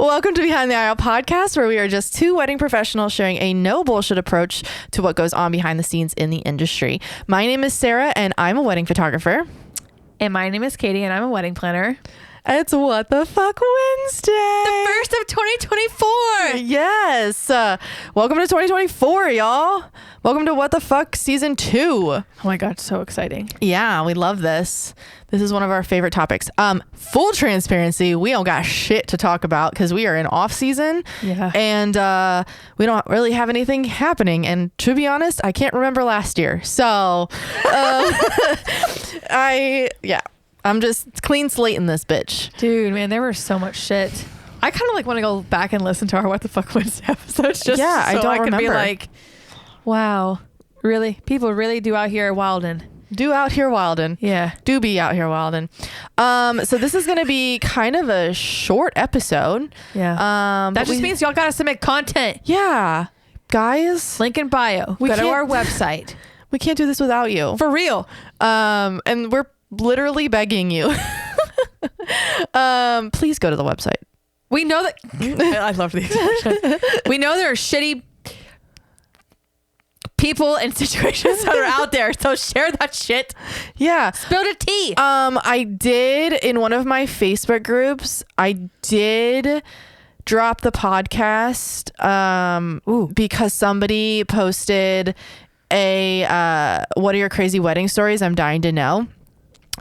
Welcome to Behind the Aisle podcast, where we are just two wedding professionals sharing a no bullshit approach to what goes on behind the scenes in the industry. My name is Sarah, and I'm a wedding photographer. And my name is Katie, and I'm a wedding planner. It's What the Fuck Wednesday. The first of 2024. Yes. Welcome to 2024, y'all. Welcome to What the Fuck Season 2. Oh my God, so exciting. Yeah, we love this. This is one of our favorite topics. Full transparency, we don't got shit to talk about because we are in off season. Yeah. And we don't really have anything happening. And to be honest, I can't remember last year. So I'm just clean slate in this bitch. Dude, man, there was so much shit. I kind of like want to go back and listen to our What the Fuck Wednesday episodes just I don't can remember. Be like, wow, really? People really do out here wildin'. Do out here wildin'. Yeah. Do be out here wildin'. So this is going to be kind of a short episode. Yeah. That just means y'all got to submit content. Yeah. Guys. Link in bio. Go to our website. We can't do this without you. For real. And we're literally begging you. Please go to the website. We know that. I love the expression. We know there are shitty people and situations that are out there, so share that shit. Yeah. Spill the tea. I did in one of my Facebook groups, I did drop the podcast because somebody posted a what are your crazy wedding stories? I'm dying to know.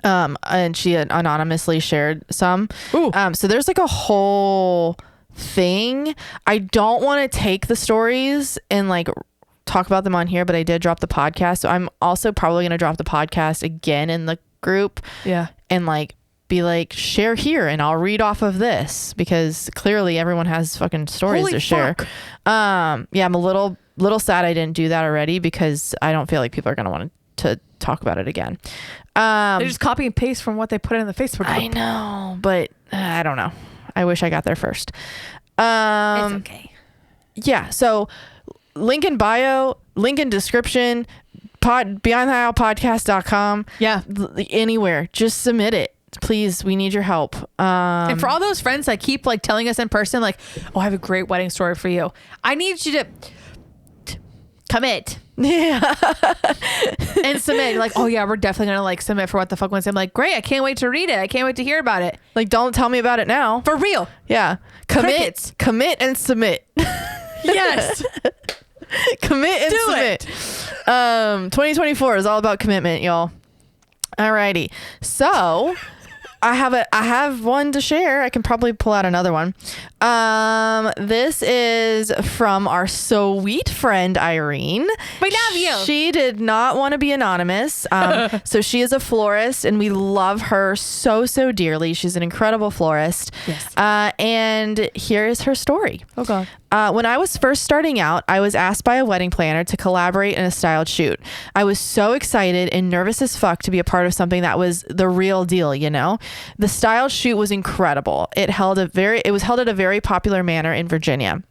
And she anonymously shared some. So there's like a whole thing. I don't want to take the stories and like talk about them on here, but I did drop the podcast. So I'm also probably going to drop the podcast again in the group. Yeah. And like be like, share here and I'll read off of this because clearly everyone has fucking stories to share. Yeah, I'm a little sad I didn't do that already because I don't feel like people are going to want to talk about it again. They just copy and paste from what they put in the Facebook group. I know, but I don't know. I wish I got there first. It's okay. Yeah. So link in bio, link in description, beyondtheaislepodcast.com. Yeah. Anywhere. Just submit it. Please. We need your help. And for all those friends that keep like telling us in person, like, oh, I have a great wedding story for you. I need you to commit. Yeah. And submit. Like, oh yeah, we're definitely gonna like submit for What the Fuck Wednesday. I'm like, great, I can't wait to read it. I can't wait to hear about it. Like, don't tell me about it now. For real. Yeah. Commit and submit. Yes. Commit and submit. 2024 is all about commitment, y'all. Alrighty. So I have one to share. I can probably pull out another one. This is from our sweet friend Irene. We love you. She did not want to be anonymous. So she is a florist and we love her so dearly. She's an incredible florist. Yes. And here is her story. Oh God. When I was first starting out, I was asked by a wedding planner to collaborate in a styled shoot. I was so excited and nervous as fuck to be a part of something that was the real deal, you know? The styled shoot was incredible. It was held at a very popular manor in Virginia.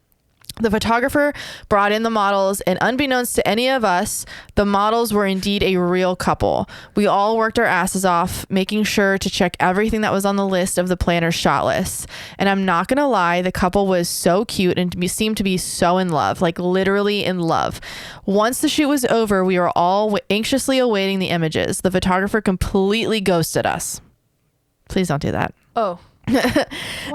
The photographer brought in the models, and unbeknownst to any of us, the models were indeed a real couple. We all worked our asses off, making sure to check everything that was on the list of the planner's shot list. And I'm not going to lie, the couple was so cute and seemed to be so in love, like literally in love. Once the shoot was over, we were all anxiously awaiting the images. The photographer completely ghosted us. Please don't do that. Oh.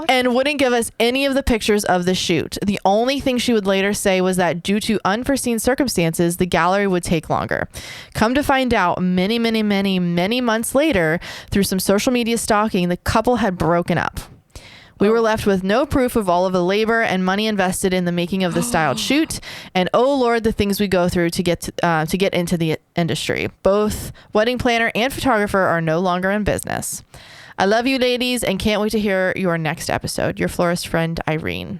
And wouldn't give us any of the pictures of the shoot. The only thing she would later say was that due to unforeseen circumstances, the gallery would take longer. Come to find out, many months later, through some social media stalking, the couple had broken up. We were left with no proof of all of the labor and money invested in the making of the styled shoot. And oh Lord, the things we go through to get into the industry. Both wedding planner and photographer are no longer in business. I love you ladies and can't wait to hear your next episode. Your florist friend, Irene.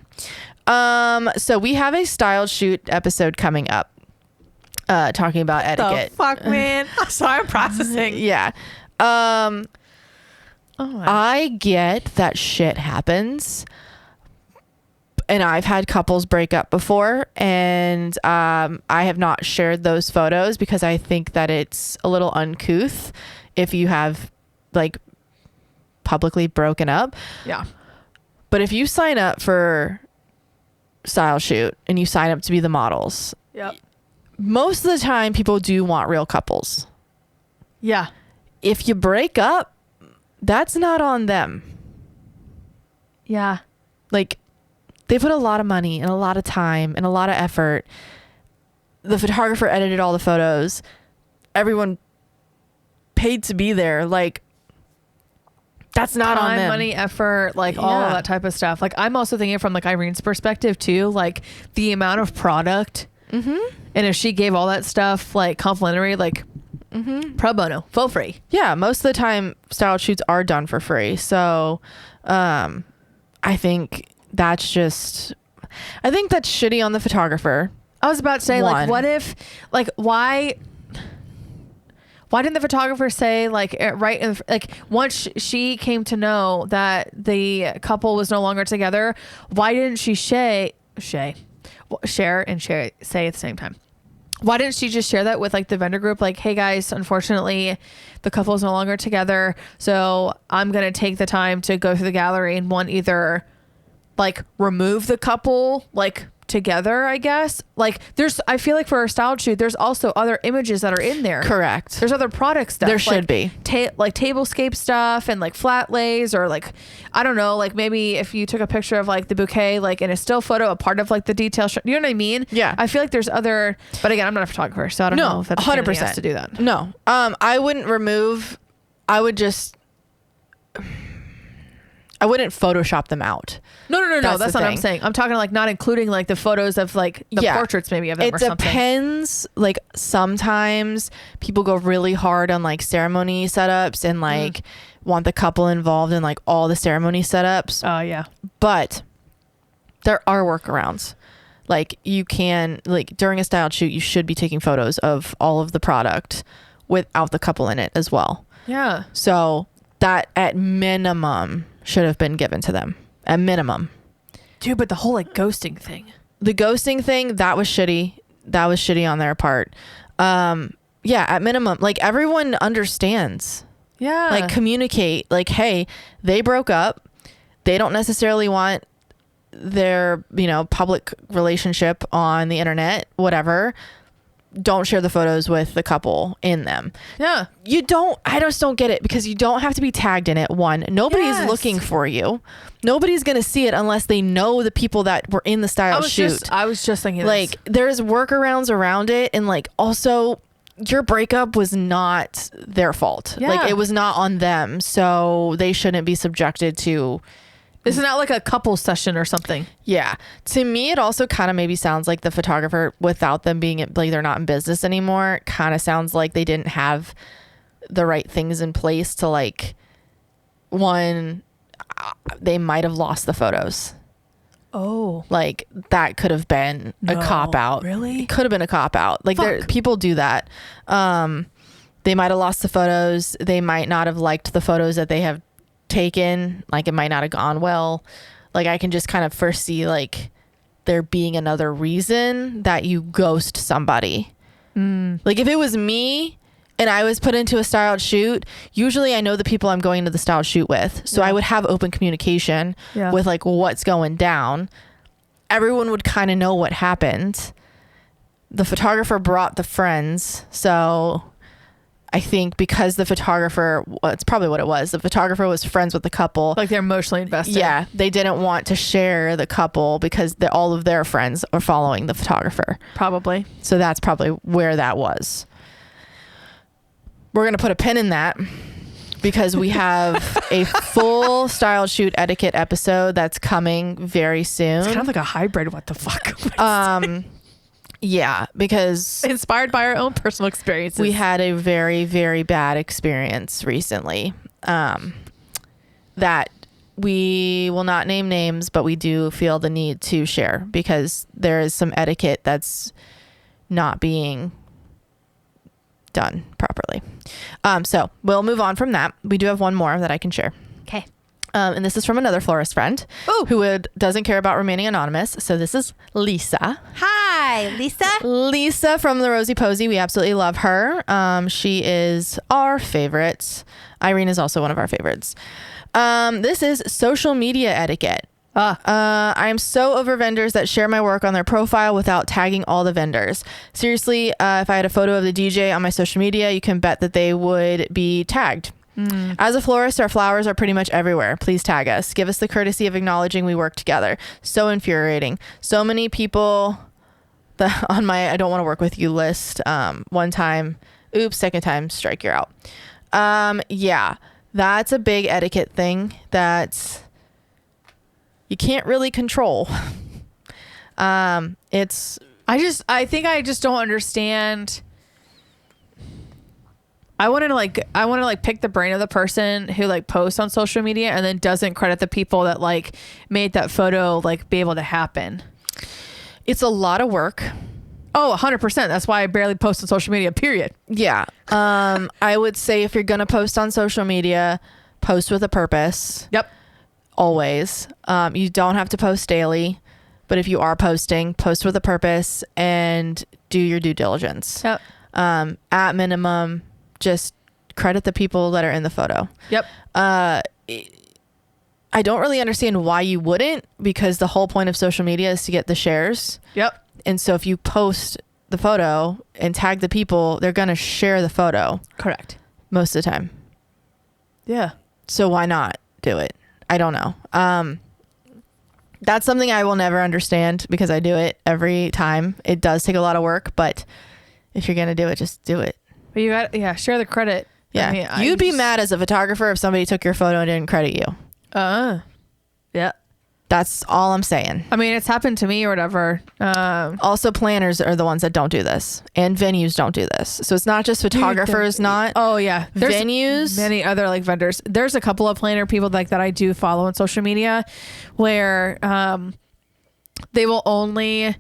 So we have a styled shoot episode coming up, talking about etiquette. The fuck, man. I'm sorry, I'm processing. Yeah. I get that shit happens. And I've had couples break up before, and I have not shared those photos because I think that it's a little uncouth if you have like publicly broken up. Yeah. But if you sign up for style shoot and you sign up to be the models, Yep. most of the time people do want real couples. Yeah. If you break up, that's not on them. Yeah. Like, they put a lot of money and a lot of time and a lot of effort. The photographer edited all the photos. Everyone paid to be there. Like, that's not on Time, them. money, effort, like all of that type of stuff. Like, I'm also thinking from like Irene's perspective too, like the amount of product. Mm-hmm. And if she gave all that stuff like complimentary, like pro bono, for free. Yeah, most of the time style shoots are done for free. So I think that's shitty on the photographer. I was about to say, One. like, what if, like, why didn't the photographer say, like, right in, like, once she came to know that the couple was no longer together, why didn't she share say at the same time? Why didn't she just share that with like the vendor group? Like, hey guys, unfortunately the couple is no longer together. So I'm going to take the time to go through the gallery and either like remove the couple, like together, I guess. Like I feel like for a style shoot, there's also other images that are in there. Correct. There's other product stuff. There should be. Like tablescape stuff and like flat lays, or like, I don't know, like maybe if you took a picture of like the bouquet, like in a still photo, a part of like the detail, you know what I mean? Yeah. I feel like there's other, but again, I'm not a photographer, so I don't know if that's 100% to do that. No. I wouldn't Photoshop them out. No. That's not what I'm saying. I'm talking like not including like the photos of like the portraits maybe of them or something. It depends. Like sometimes people go really hard on like ceremony setups and like want the couple involved in like all the ceremony setups. Oh yeah. But there are workarounds. Like you can, like during a styled shoot, you should be taking photos of all of the product without the couple in it as well. Yeah. So that at minimum should have been given to them. At minimum. Dude, but the whole like ghosting thing. The ghosting thing, that was shitty. That was shitty on their part. Yeah, at minimum, like everyone understands. Yeah. Like communicate. Like, hey, they broke up. They don't necessarily want their, public relationship on the internet, whatever. Don't share the photos with the couple in them. Yeah. I just don't get it, because you don't have to be tagged in it. One, nobody's looking for you. Nobody's going to see it unless they know the people that were in the style shoot. I was just thinking like there's workarounds around it. And like, also your breakup was not their fault. Yeah. Like it was not on them. So they shouldn't be subjected to. Isn't that like a couple session or something? Yeah. To me, it also kind of maybe sounds like the photographer, without them being like they're not in business anymore, kind of sounds like they didn't have the right things in place to like, one, they might have lost the photos. Oh. Like that could have been a cop out. Really? It could have been a cop out. Like people do that. They might have lost the photos. They might not have liked the photos that they have taken. Like it might not have gone well. Like I can just kind of foresee like there being another reason that you ghost somebody. Like if it was me and I was put into a styled shoot, usually I know the people I'm going to the styled shoot with, so I would have open communication with like what's going down. Everyone would kind of know what happened. The photographer brought the friends, so I think because the photographer, it's probably what it was. The photographer was friends with the couple. Like they're emotionally invested. Yeah. They didn't want to share the couple because all of their friends are following the photographer. Probably. So that's probably where that was. We're going to put a pin in that because we have a full style shoot etiquette episode that's coming very soon. It's kind of like a hybrid. What the fuck? Yeah, because inspired by our own personal experiences. We had a very, very bad experience recently that we will not name names, but we do feel the need to share because there is some etiquette that's not being done properly. So we'll move on from that. We do have one more that I can share. Okay. And this is from another florist friend who doesn't care about remaining anonymous. So this is Lisa. Hi, Lisa. Lisa from the Rosie Posy. We absolutely love her. She is our favorite. Irene is also one of our favorites. This is social media etiquette. I am so over vendors that share my work on their profile without tagging all the vendors. Seriously, if I had a photo of the DJ on my social media, you can bet that they would be tagged. As a florist, our flowers are pretty much everywhere. Please tag us. Give us the courtesy of acknowledging we work together. So infuriating. So many people that on my I don't want to work with you list. One time, oops, second time, strike, you're out. Yeah, that's a big etiquette thing that you can't really control. I think I just don't understand. I want to pick the brain of the person who like posts on social media and then doesn't credit the people that like made that photo like be able to happen. It's a lot of work. Oh, 100%. That's why I barely post on social media, period. Yeah. I would say if you're going to post on social media, post with a purpose. Yep. Always. You don't have to post daily, but if you are posting, post with a purpose and do your due diligence. Yep. At minimum, just credit the people that are in the photo. Yep. I don't really understand why you wouldn't, because the whole point of social media is to get the shares. Yep. And so if you post the photo and tag the people, they're going to share the photo. Correct. Most of the time. Yeah. So why not do it? I don't know. That's something I will never understand because I do it every time. It does take a lot of work, but if you're going to do it, just do it. But you got, share the credit. Yeah. I mean, you'd be mad as a photographer if somebody took your photo and didn't credit you. Yeah. That's all I'm saying. I mean, it's happened to me or whatever. Also, planners are the ones that don't do this, and venues don't do this. So it's not just photographers, Oh yeah, there's venues, many other like vendors. There's a couple of planner people like that I do follow on social media, where they will only,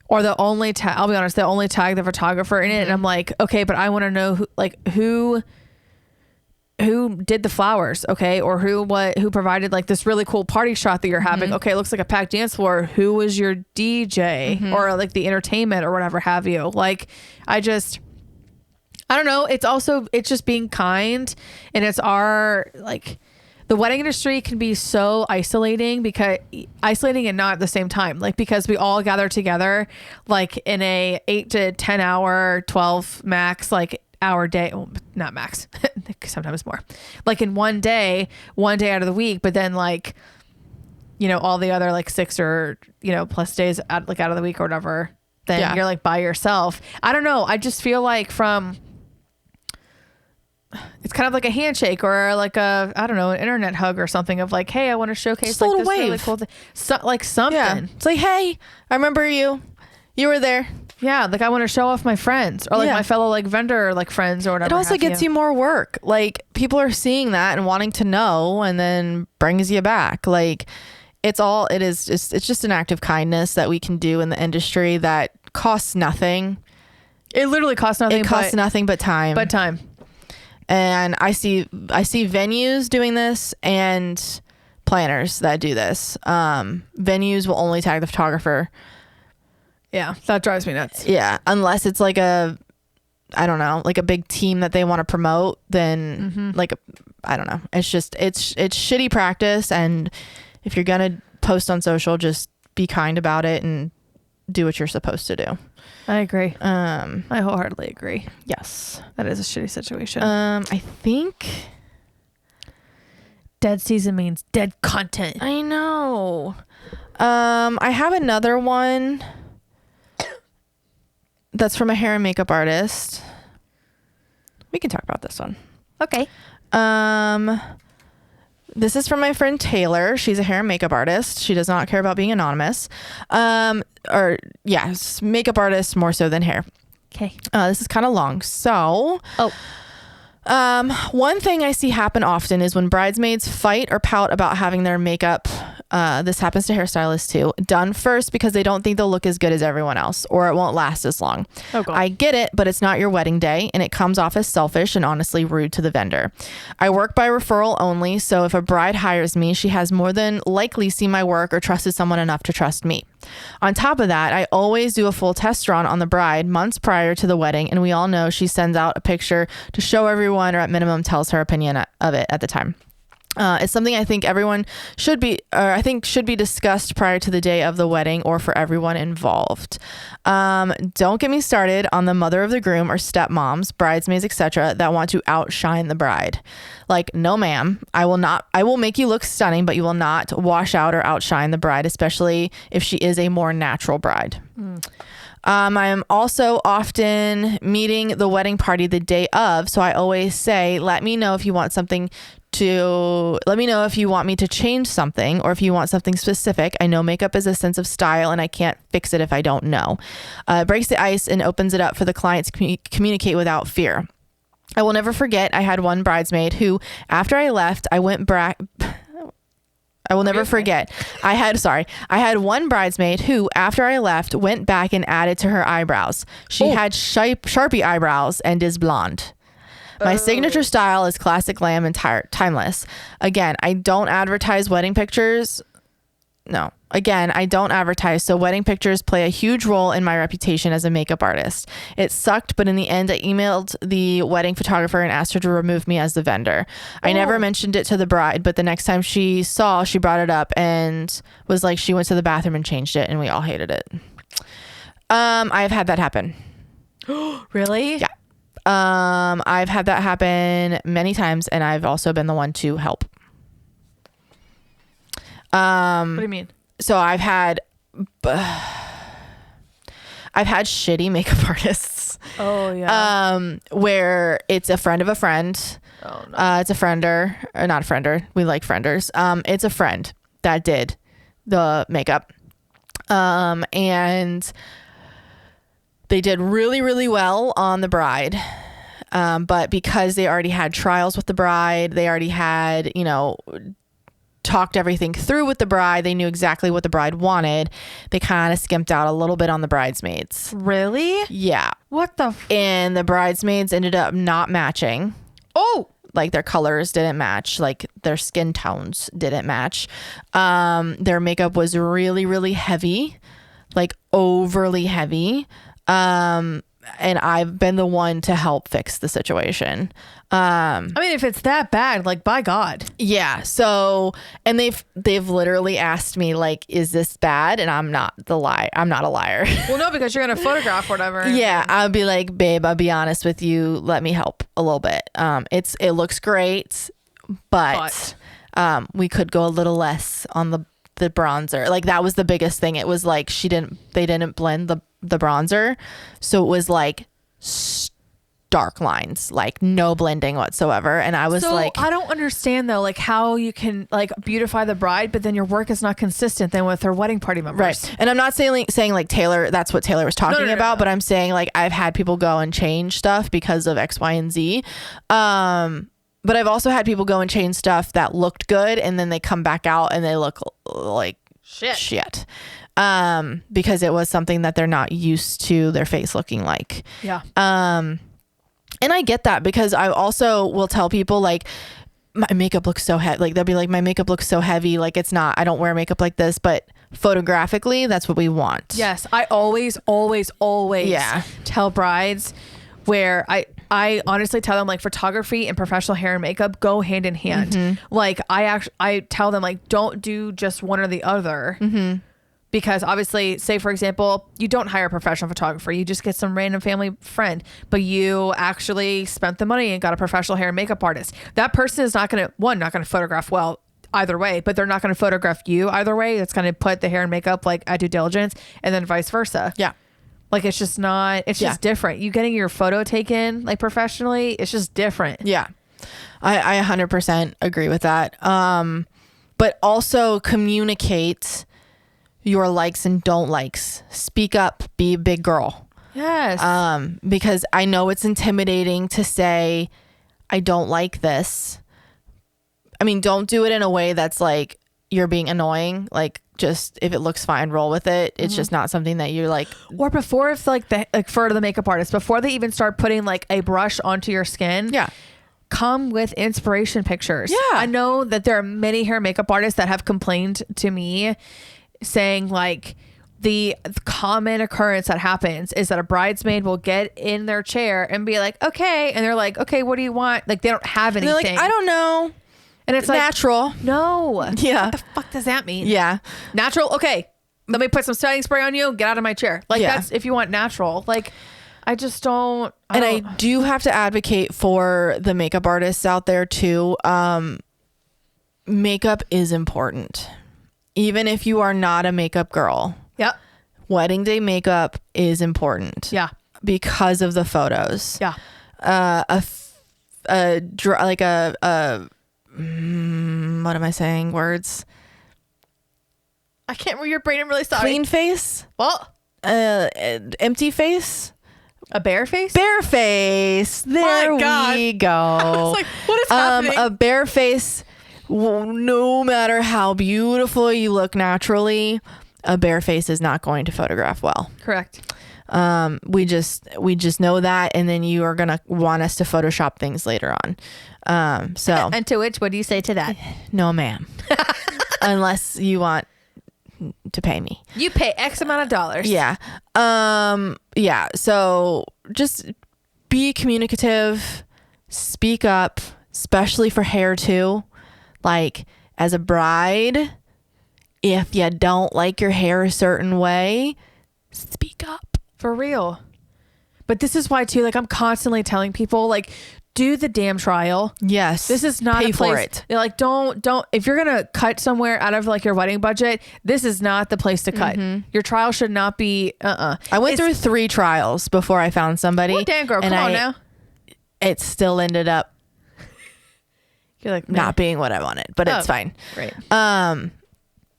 or they'll only tag. I'll be honest, they'll only tag the photographer in it, and I'm like, okay, but I want to know who did the flowers, okay, or who provided like this really cool party shot that you're having. Okay, it looks like a packed dance floor. Who was your DJ or like the entertainment or whatever have you? Like, I don't know. It's just being kind, and it's the wedding industry can be so isolating and not at the same time, like, because we all gather together like in a 8 to 10 hour, 12 max, like hour day, well, not max, sometimes more, like in one day out of the week, but then like, you know, all the other like 6 or, you know, plus days out of the week or whatever, then you're like by yourself. I don't know. I just feel like it's kind of like a handshake or like an internet hug or something of like, hey, I want to showcase just like this wave. Really cool thing. Like something. Yeah. It's like, hey, I remember you were there. Yeah, like I want to show off my friends or like my fellow like vendor like friends or whatever. It also gets you more work. Like, people are seeing that and wanting to know, and then brings you back. Like, it's just an act of kindness that we can do in the industry that costs nothing. It literally costs nothing. It costs nothing but time. And I see venues doing this and planners that do this. Venues will only tag the photographer. Yeah, that drives me nuts. Yeah, unless it's like a big team that they want to promote, then I don't know. It's just, it's shitty practice. And if you're going to post on social, just be kind about it and do what you're supposed to do. I agree. I wholeheartedly agree. Yes. That is a shitty situation. I think dead season means dead content. I know. I have another one that's from a hair and makeup artist. We can talk about this one. Okay. This is from my friend Taylor. She's a hair and makeup artist. She does not care about being anonymous. Makeup artist more so than hair. Okay. This is kind of long. So, one thing I see happen often is when bridesmaids fight or pout about having their makeup, this happens to hairstylists too, done first because they don't think they'll look as good as everyone else or it won't last as long. Oh, God. I get it, but it's not your wedding day and it comes off as selfish and honestly rude to the vendor. I work by referral only, so if a bride hires me, she has more than likely seen my work or trusted someone enough to trust me. On top of that, I always do a full test run on the bride months prior to the wedding, and we all know she sends out a picture to show everyone or at minimum tells her opinion of it at the time. It's something I think everyone should be discussed prior to the day of the wedding or for everyone involved. Don't get me started on the mother of the groom or stepmoms, bridesmaids, etc. that want to outshine the bride. Like, no ma'am, I will make you look stunning, but you will not wash out or outshine the bride, especially if she is a more natural bride. I am also often meeting the wedding party the day of, so I always say, let me know if you want me to change something or if you want something specific. I know makeup is a sense of style and I can't fix it if I don't know. It breaks the ice and opens it up for the client to communicate without fear. I will never forget, I had one bridesmaid who, after I left, I had one bridesmaid who, after I left, went back and added to her eyebrows. She had Sharpie eyebrows and is blonde. My signature style is classic glam and timeless. Again, I don't advertise wedding pictures. No. Again, I don't advertise, so wedding pictures play a huge role in my reputation as a makeup artist. It sucked, but in the end, I emailed the wedding photographer and asked her to remove me as the vendor. I never mentioned it to the bride, but the next time she brought it up and was like, she went to the bathroom and changed it, and we all hated it. I've had that happen. Really? Yeah. I've had that happen many times, and I've also been the one to help. What do you mean? So I've had shitty makeup artists. Oh yeah. Where it's a friend of a friend. Oh no. It's a friender, or not a friender. We like frienders. It's a friend that did the makeup. And they did really, really well on the bride. But because they already had trials with the bride, they already had, talked everything through with the bride. They knew exactly what the bride wanted. They kind of skimped out a little bit on the bridesmaids. Really? Yeah. What the? And the bridesmaids ended up not matching. Oh, like their colors didn't match, like their skin tones didn't match. Their makeup was really, really heavy, like overly heavy. And I've been the one to help fix the situation. I mean, if it's that bad, like, by God. Yeah. So, and they've literally asked me, like, is this bad? And I'm not a liar. Well, no, because you're going to photograph or whatever. Yeah. I'll be like, babe, I'll be honest with you. Let me help a little bit. It looks great, but we could go a little less on the bronzer. Like, that was the biggest thing. It was like, they didn't blend the bronzer. So it was like dark lines, like no blending whatsoever. And I was like, I don't understand though, like how you can like beautify the bride, but then your work is not consistent then with her wedding party members. Right. And I'm not saying like Taylor, that's what Taylor was talking about, but I'm saying like I've had people go and change stuff because of X, Y, and Z. But I've also had people go and change stuff that looked good and then they come back out and they look like shit. Because it was something that they're not used to their face looking like. Yeah. And I get that because I also will tell people like my makeup looks so heavy. Like they'll be like, my makeup looks so heavy. Like it's not, I don't wear makeup like this, but photographically that's what we want. Yes. I always tell brides where I honestly tell them like photography and professional hair and makeup go hand in hand. Mm-hmm. Like I tell them like, don't do just one or the other. Mm-hmm. Because obviously, say for example, you don't hire a professional photographer, you just get some random family friend, but you actually spent the money and got a professional hair and makeup artist. That person is not going to photograph well either way, but they're not going to photograph you either way. It's going to put the hair and makeup like at due diligence and then vice versa. Yeah. Like it's just different. You getting your photo taken like professionally, it's just different. Yeah. I 100% agree with that. But also communicate your likes and don't likes. Speak up, be a big girl. Yes. Because I know it's intimidating to say, I don't like this. I mean, don't do it in a way that's like you're being annoying. Like just if it looks fine, roll with it. It's just not something that you're like. Or before, if like for the makeup artist, before they even start putting like a brush onto your skin. Yeah. Come with inspiration pictures. Yeah. I know that there are many hair and makeup artists that have complained to me saying like the common occurrence that happens is that a bridesmaid will get in their chair and be like, okay. And they're like, okay, what do you want? Like they don't have anything. They're like, I don't know. And it's like, natural. no. Yeah. What the fuck does that mean? Yeah. Natural. Okay. Let me put some setting spray on you. Get out of my chair. Like Yeah. that's if you want natural. Like I just don't. I do have to advocate for the makeup artists out there too. Makeup is important. Even if you are not a makeup girl. Yep. Wedding day makeup is important. Yeah. Because of the photos. Yeah. What am I saying? Words. I can't read your brain. I'm really sorry. Clean face. What? Empty face. A bare face? Bare face. There My God. we go. I was like, what is happening? A bare face. No matter how beautiful you look naturally, a bare face is not going to photograph well. Correct. We just know that, and then you are gonna want us to Photoshop things later on. So And to which, what do you say to that? no, ma'am, unless you want to pay me. You pay X amount of dollars. Yeah. Yeah. So just be communicative, speak up, especially for hair too. Like as a bride, if you don't like your hair a certain way, speak up. For real. But this is why too, like I'm constantly telling people like, do the damn trial. Yes. This is not pay a place for it. You're like, don't, if you're going to cut somewhere out of like your wedding budget, this is not the place to cut. Your trial should not be, I went through 3 trials before I found somebody. Oh, damn girl, come on now. It still ended up You're like, not being what I wanted, but it's fine. Right.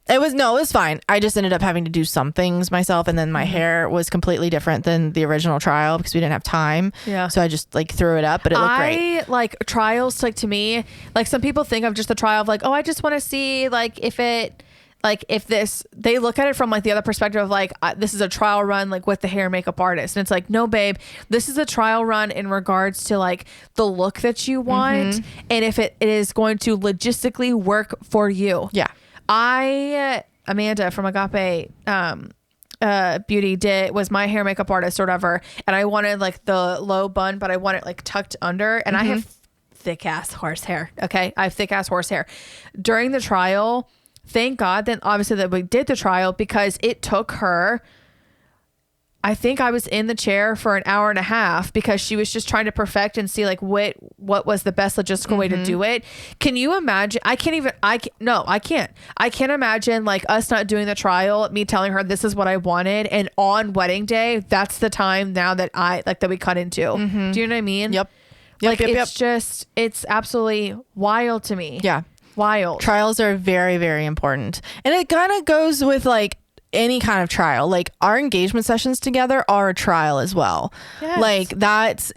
It was fine. I just ended up having to do some things myself, and then my hair was completely different than the original trial because we didn't have time. Yeah. So I just like threw it up, but it looked great. Like trials, like to me, like some people think of just the trial of like, oh, I just want to see like if they look at it from like the other perspective of like, this is a trial run like with the hair and makeup artist. And it's like, no, babe, this is a trial run in regards to like the look that you want. And if it is going to logistically work for you. Yeah. Amanda from Agape Beauty was my hair makeup artist or whatever, and I wanted like the low bun, but I want it like tucked under, and I have thick ass horse hair. Okay, I have thick ass horse hair. During the trial, thank God then obviously that we did the trial because it took her. I think I was in the chair for an hour and a half because she was just trying to perfect and see like what was the best logistical way to do it. Can you imagine? I can't. I can't imagine like us not doing the trial, me telling her this is what I wanted. And on wedding day, that's the time now that that we cut into. Do you know what I mean? Yep. It's absolutely wild to me. Yeah. Wild. Trials are very, very important. And it kind of goes with like any kind of trial. Like our engagement sessions together are a trial as well. Yes. Like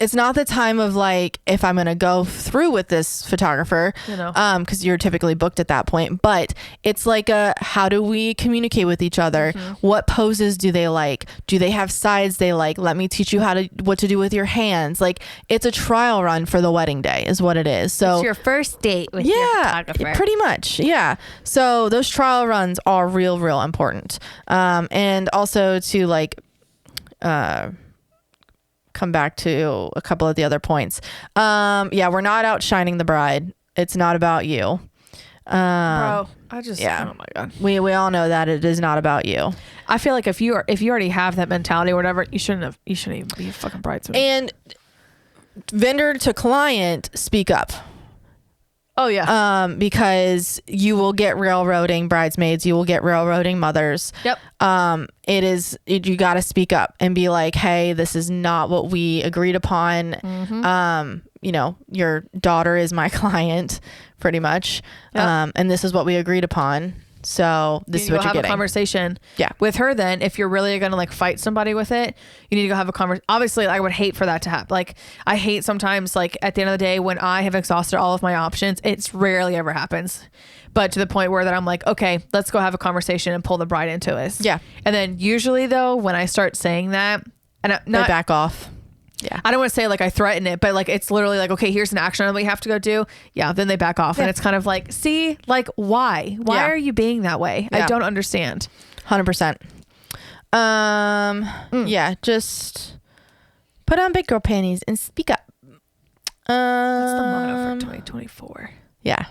it's not the time of like if I'm gonna go through with this photographer, because you're typically booked at that point, but it's like how do we communicate with each other? What poses do they like? Do they have sides they like? Let me teach you what to do with your hands. Like it's a trial run for the wedding day is what it is. So it's your first date with your photographer. Pretty much. Yeah. So those trial runs are real important. And also to like come back to a couple of the other points. We're not outshining the bride. It's not about you. Bro, oh my God. We all know that it is not about you. I feel like if you already have that mentality or whatever, you shouldn't even be a fucking bridesmaid. And vendor to client, speak up. Oh yeah. Because you will get railroading bridesmaids, you will get railroading mothers. Yep. You got to speak up and be like, hey, this is not what we agreed upon. Your daughter is my client pretty much. Yep. And this is what we agreed upon. So this is what you're getting. A conversation Yeah. with her then. If you're really going to like fight somebody with it, you need to go have a conversation. Obviously, I would hate for that to happen. Like I hate sometimes like at the end of the day when I have exhausted all of my options, it's rarely ever happens. But to the point where that I'm like, okay, let's go have a conversation and pull the bride into this. Yeah. And then usually though, when I start saying that, and they back off. Yeah. I don't want to say like I threaten it, but like it's literally like, okay, here's an action item we have to go do. Yeah. Then they back off. And it's kind of like, see, like why? Why are you being that way? Yeah. I don't understand. 100%. Yeah, just put on big girl panties and speak up. That's the motto for 2024. Yeah.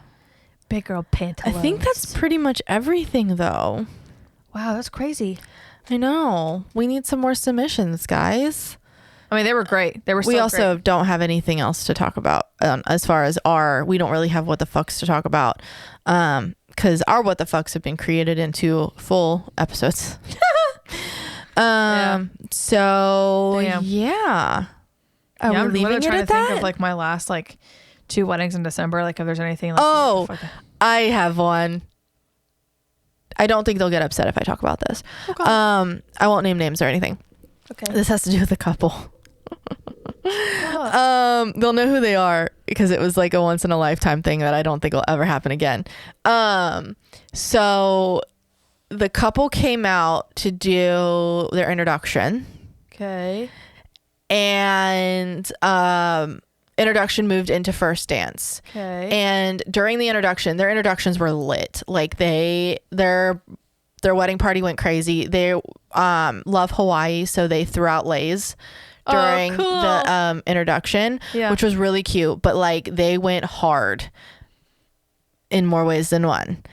Big girl pantaloons. I think that's pretty much everything, though. Wow, that's crazy. I know. We need some more submissions, guys. I mean, they were great. They were so We also great. don't have anything else to talk about as far as we don't really have what the fucks to talk about. Because our what the fucks have been created into full episodes. So, Damn. yeah. Are Yeah, we I'm leaving literally it trying at to think that? of like my last like 2 weddings in December. Like if there's anything. Like, Oh, what the fuck. I have one. I don't think they'll get upset if I talk about this. Okay. I won't name names or anything. Okay. This has to do with a couple. They'll know who they are because it was like a once in a lifetime thing that I don't think will ever happen again. So the couple came out to do their introduction, Okay. and introduction moved into first dance. Okay. And during the introduction, their introductions were lit. Like their wedding party went crazy. They love Hawaii, so they threw out leis during cool. the introduction, Yeah. which was really cute. But like they went hard in more ways than one.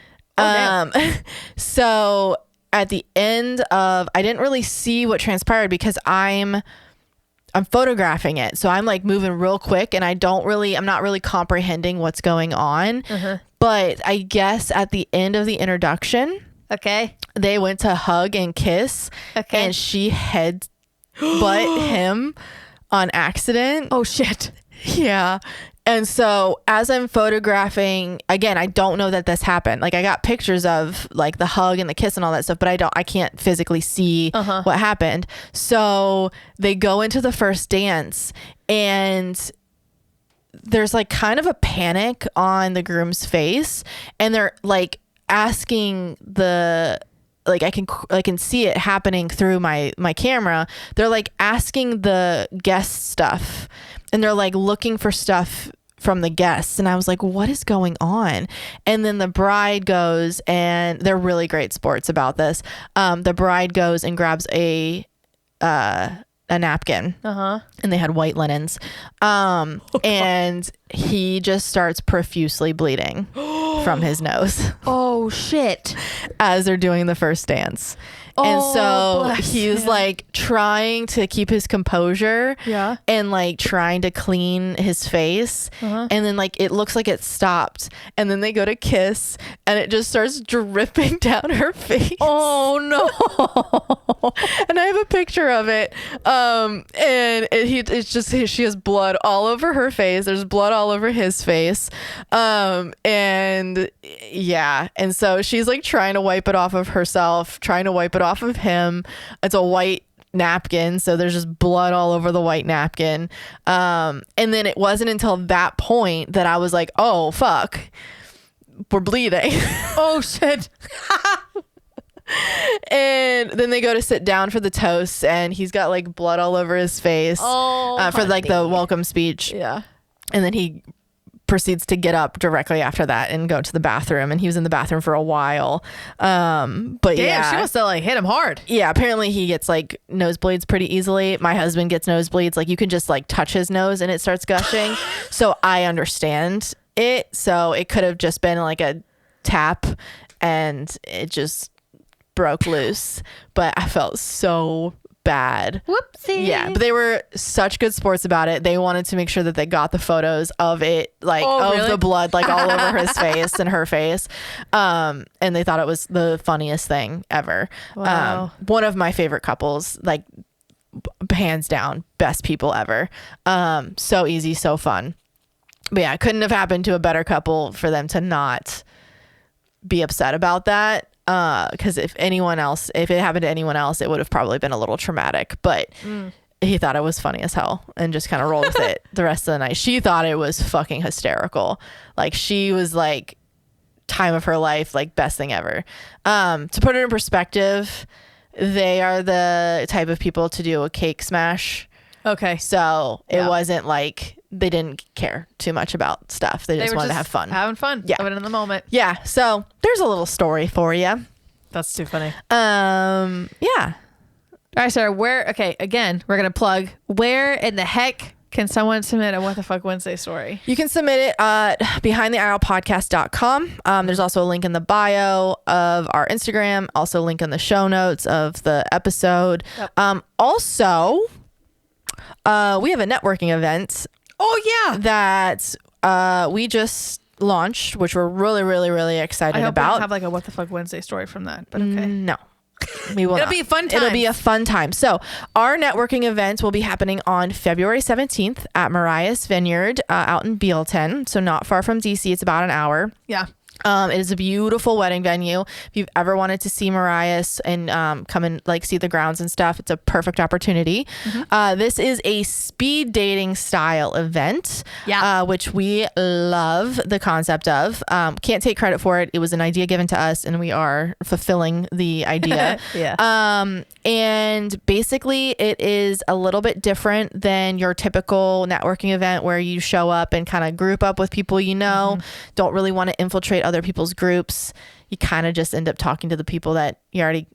So at the end of, I didn't really see what transpired because I'm photographing it. So I'm like moving real quick and I'm not really comprehending what's going on. But I guess at the end of the introduction, Okay. they went to hug and kiss, Okay. and she butt him on accident. Oh shit. Yeah. And so as I'm photographing, again, I don't know that this happened. Like I got pictures of like the hug and the kiss and all that stuff, but I can't physically see what happened. So they go into the first dance, and there's like kind of a panic on the groom's face, and they're like asking I can see it happening through my camera. They're like asking the guest stuff, and they're like looking for stuff from the guests. And I was like, what is going on? And then the bride goes, and they're really great sports about this. The bride goes and grabs a napkin, and they had white linens. And he just starts profusely bleeding from his nose Oh shit. as they're doing the first dance. And Oh, so bless he's him. like trying to keep his composure, Yeah. and like trying to clean his face. And then like it looks like it stopped, and then they go to kiss, and it just starts dripping down her face. Oh no. And I have a picture of it. She has blood all over her face. There's blood all over his face. And yeah. And so she's like trying to wipe it off of herself, trying to wipe it off of him. It's a white napkin, so there's just blood all over the white napkin. And then it wasn't until that point that I was like, oh fuck, we're bleeding. Oh shit. And then they go to sit down for the toast, and he's got like blood all over his face for like the welcome speech. Yeah. And then he proceeds to get up directly after that and go to the bathroom, and he was in the bathroom for a while. But Damn, yeah, she must have like hit him hard. yeah, apparently he gets like nosebleeds pretty easily. My husband gets nosebleeds. Like you can just like touch his nose and it starts gushing. So I understand it. So it could have just been like a tap, and it just broke loose. But I felt so bad. Whoopsie. Yeah, but they were such good sports about it. They wanted to make sure that they got the photos of it, like of really? the blood, like all over his face and her face. And they thought it was the funniest thing ever. Wow. One of my favorite couples, like hands down, best people ever. So easy, so fun. But yeah, it couldn't have happened to a better couple for them to not be upset about that. Because if it happened to anyone else, it would have probably been a little traumatic. But he thought it was funny as hell and just kind of rolled with it the rest of the night. She thought it was fucking hysterical. Like she was like time of her life, like best thing ever. To put it in perspective, they are the type of people to do a cake smash. Okay. So it Yeah. wasn't like they didn't care too much about stuff. They just were wanted to have fun. Having fun. Yeah. Living in the moment. Yeah. So there's a little story for you. That's too funny. Yeah. All right, Sarah, again, we're going to plug, where in the heck Can someone submit a What the Fuck Wednesday story? You can submit it at behindtheaislepodcast.com. There's also a link in the bio of our Instagram, also a link in the show notes of the episode. Yep. Also, we have a networking event. Oh, yeah. That we just launched, which we're really, really, really excited about. I hope we have like a What the Fuck Wednesday story from that, but okay. No. We will It'll not. be a fun time. It'll be a fun time. So our networking event will be happening on February 17th at Mariah's Vineyard out in Bealton. So not far from DC. It's about an hour. Yeah. It is a beautiful wedding venue. If you've ever wanted to see Mariah's and come and like see the grounds and stuff, it's a perfect opportunity. Mm-hmm. This is a speed dating style event, which we love the concept of. Can't take credit for it. It was an idea given to us, and we are fulfilling the idea. Yeah. And basically, it is a little bit different than your typical networking event where you show up and kind of group up with people you know. Don't really want to infiltrate other people's groups. You kind of just end up talking to the people that you already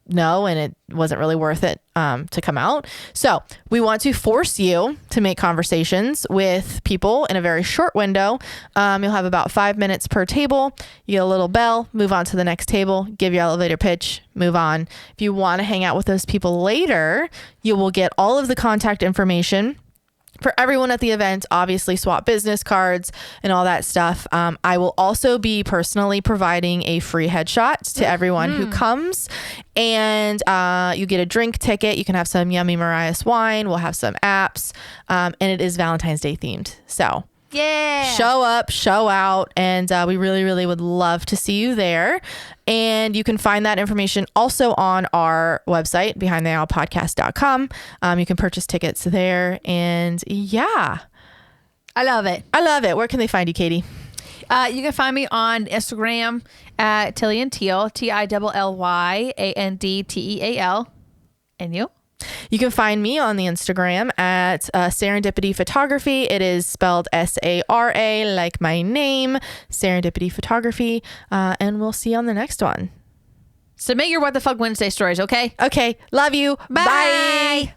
know, and it wasn't really worth it to come out. So we want to force you to make conversations with people in a very short window. You'll have about 5 minutes per table. You get a little bell, move on to the next table, give your elevator pitch, move on. If you want to hang out with those people later, you will get all of the contact information for everyone at the event. Obviously swap business cards and all that stuff. I will also be personally providing a free headshot to everyone who comes, and you get a drink ticket. You can have some yummy Mariah's wine. We'll have some apps, and it is Valentine's Day themed. So yeah, show up, show out, and we really, really would love to see you there. And you can find that information also on our website, behindtheaislepodcast.com. You can purchase tickets there. And yeah. I love it. I love it. Where can they find you, Katie? You can find me on Instagram at Tillian Teal, TILLYANDTEAL. And you? You can find me on the Instagram at Serendipity Photography. It is spelled SARA, like my name, Serendipity Photography. And we'll see you on the next one. Submit your What the Fuck Wednesday stories, okay? Okay. Love you. Bye. Bye.